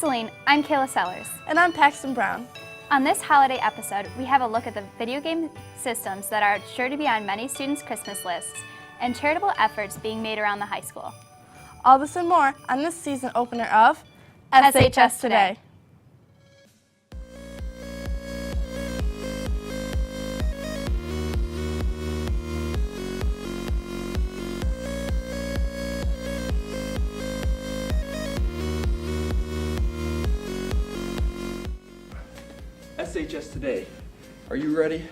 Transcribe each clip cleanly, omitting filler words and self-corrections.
Saline, I'm Kayla Sellers. And I'm Paxton Brown. On this holiday episode, we have a look at the video game systems that are sure to be on many students' Christmas lists and charitable efforts being made around the high school. All this and more on this season opener of SHS Today. SHS Today. Are you ready?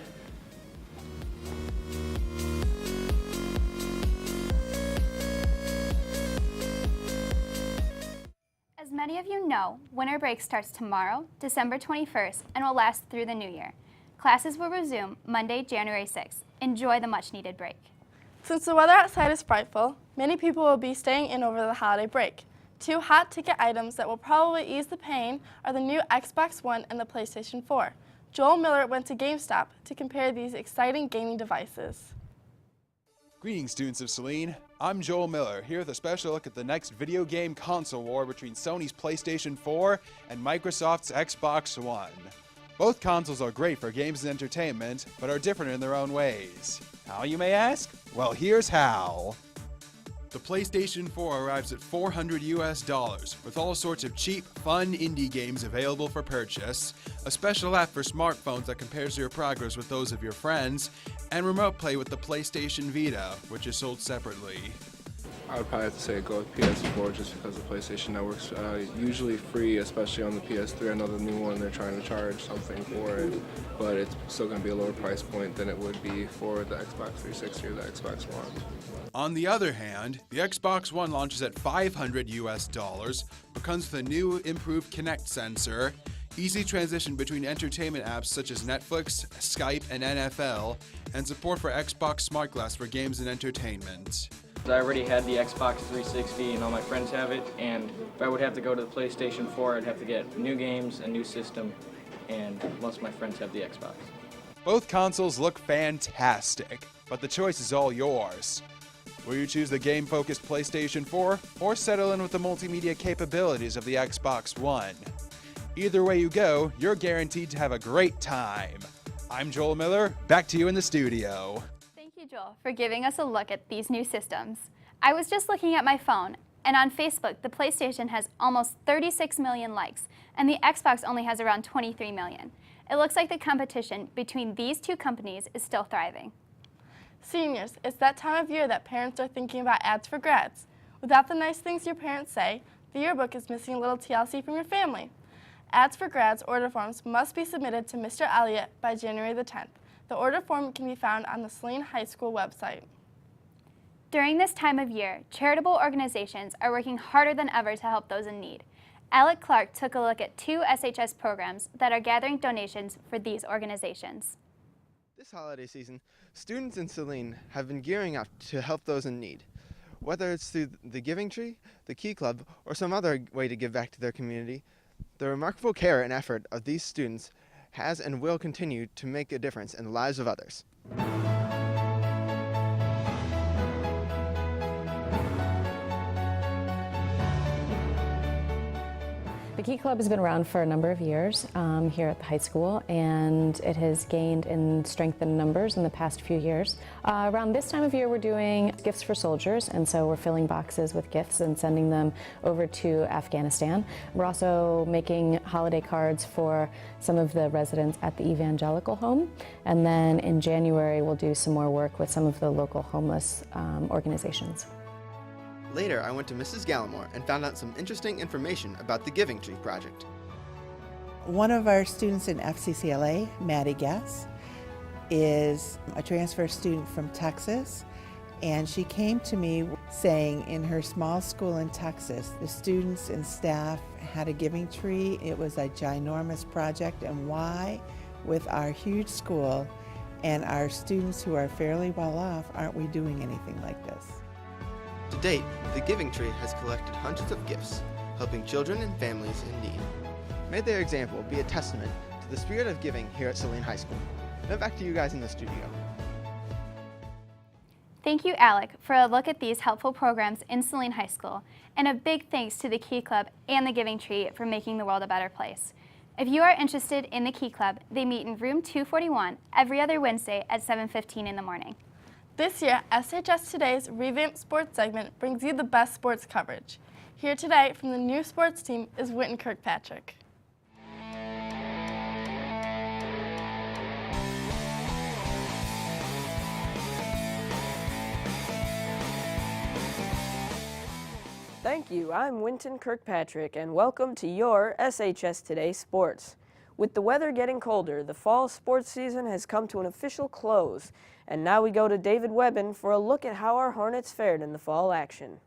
As many of you know, winter break starts tomorrow, December 21st, and will last through the new year. Classes will resume Monday, January 6th. Enjoy the much-needed break. Since the weather outside is frightful, many people will be staying in over the holiday break. Two hot ticket items that will probably ease the pain are the new Xbox One and the PlayStation 4. Joel Miller went to GameStop to compare these exciting gaming devices. Greetings, students of Saline. I'm Joel Miller, here with a special look at the next video game console war between Sony's PlayStation 4 and Microsoft's Xbox One. Both consoles are great for games and entertainment, but are different in their own ways. How, you may ask? Well, here's how. The PlayStation 4 arrives at $400 with all sorts of cheap, fun indie games available for purchase, a special app for smartphones that compares your progress with those of your friends, and remote play with the PlayStation Vita, which is sold separately. I would probably have to say go with PS4 just because the PlayStation Network's usually free, especially on the PS3. I know the new one, they're trying to charge something for it, but it's still going to be a lower price point than it would be for the Xbox 360 or the Xbox One. On the other hand, the Xbox One launches at $500, but comes with a new improved Kinect sensor, easy transition between entertainment apps such as Netflix, Skype, and NFL, and support for Xbox Smart Glass for games and entertainment. I already had the Xbox 360 and all my friends have it, and if I would have to go to the PlayStation 4, I'd have to get new games, a new system, and most of my friends have the Xbox. Both consoles look fantastic, but the choice is all yours. Will you choose the game-focused PlayStation 4 or settle in with the multimedia capabilities of the Xbox One? Either way you go, you're guaranteed to have a great time. I'm Joel Miller, back to you in the studio. Thank you, Joel, for giving us a look at these new systems. I was just looking at my phone, and on Facebook, the PlayStation has almost 36 million likes, and the Xbox only has around 23 million. It looks like the competition between these two companies is still thriving. Seniors, it's that time of year that parents are thinking about ads for grads. Without the nice things your parents say, the yearbook is missing a little TLC from your family. Ads for grads order forms must be submitted to Mr. Elliott by January the 10th. The order form can be found on the Saline High School website. During this time of year, charitable organizations are working harder than ever to help those in need. Alec Clark took a look at two SHS programs that are gathering donations for these organizations. This holiday season, students in Saline have been gearing up to help those in need. Whether it's through the Giving Tree, the Key Club, or some other way to give back to their community, the remarkable care and effort of these students has and will continue to make a difference in the lives of others. The Key Club has been around for a number of years here at the high school, and it has gained in strength in numbers in the past few years. Around this time of year, we're doing gifts for soldiers, and so we're filling boxes with gifts and sending them over to Afghanistan. We're also making holiday cards for some of the residents at the Evangelical Home, and then in January, we'll do some more work with some of the local homeless organizations. Later, I went to Mrs. Gallimore and found out some interesting information about the Giving Tree project. One of our students in FCCLA, Maddie Guess, is a transfer student from Texas, and she came to me saying in her small school in Texas, the students and staff had a giving tree. It was a ginormous project, and why, with our huge school and our students who are fairly well off, aren't we doing anything like this? To date, the Giving Tree has collected hundreds of gifts, helping children and families in need. May their example be a testament to the spirit of giving here at Saline High School. Now back to you guys in the studio. Thank you, Alec, for a look at these helpful programs in Saline High School, and a big thanks to the Key Club and the Giving Tree for making the world a better place. If you are interested in the Key Club, they meet in room 241 every other Wednesday at 7:15 in the morning. This year, SHS Today's revamped sports segment brings you the best sports coverage. Here today from the new sports team is Wynton Kirkpatrick. Thank you. I'm Wynton Kirkpatrick, and welcome to your SHS Today Sports. With the weather getting colder, the fall sports season has come to an official close, and now we go to David Webbin for a look at how our Hornets fared in the fall action.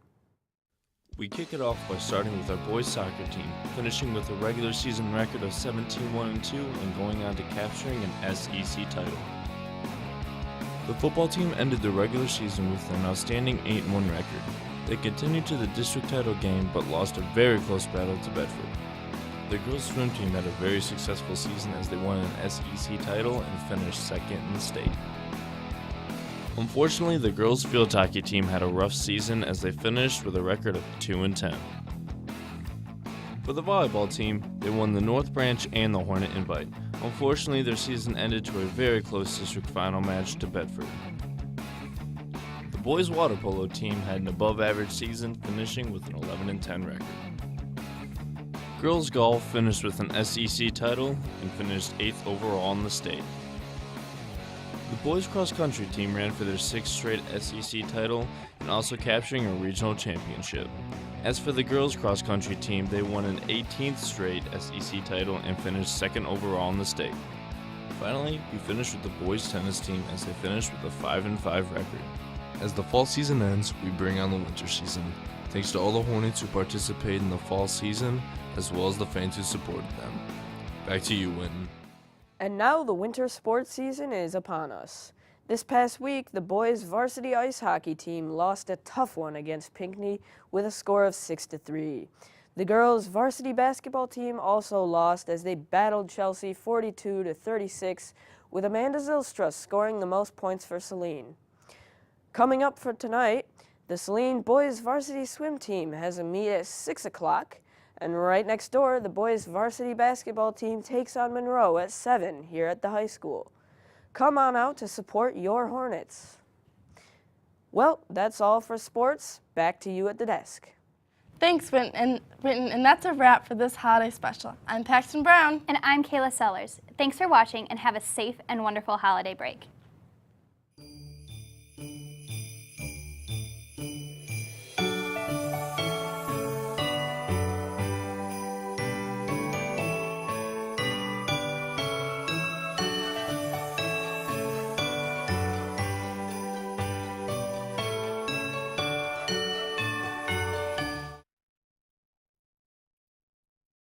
We kick it off by starting with our boys soccer team, finishing with a regular season record of 17-1-2 and going on to capturing an SEC title. The football team ended the regular season with an outstanding 8-1 record. They continued to the district title game but lost a very close battle to Bedford. The girls swim team had a very successful season as they won an SEC title and finished second in the state. Unfortunately, the girls field hockey team had a rough season as they finished with a record of 2-10. For the volleyball team, they won the North Branch and the Hornet Invite. Unfortunately, their season ended to a very close district final match to Bedford. The boys water polo team had an above average season, finishing with an 11-10 record. Girls golf finished with an SEC title and finished 8th overall in the state. The boys cross country team ran for their 6th straight SEC title and also capturing a regional championship. As for the girls cross country team, they won an 18th straight SEC title and finished 2nd overall in the state. Finally, we finished with the boys tennis team as they finished with a 5-5 record. As the fall season ends, we bring on the winter season. Thanks to all the Hornets who participated in the fall season, as well as the fans who supported them. Back to you, Wynton. And now the winter sports season is upon us. This past week, the boys varsity ice hockey team lost a tough one against Pinckney with a score of 6-3. The girls varsity basketball team also lost as they battled Chelsea 42-36, with Amanda Zylstra scoring the most points for Saline. Coming up for tonight, the Saline boys varsity swim team has a meet at 6 o'clock, and right next door, the boys varsity basketball team takes on Monroe at 7 here at the high school. Come on out to support your Hornets. Well, that's all for sports. Back to you at the desk. Thanks, Wynton, and that's a wrap for this holiday special. I'm Paxton Brown. And I'm Kayla Sellers. Thanks for watching and have a safe and wonderful holiday break.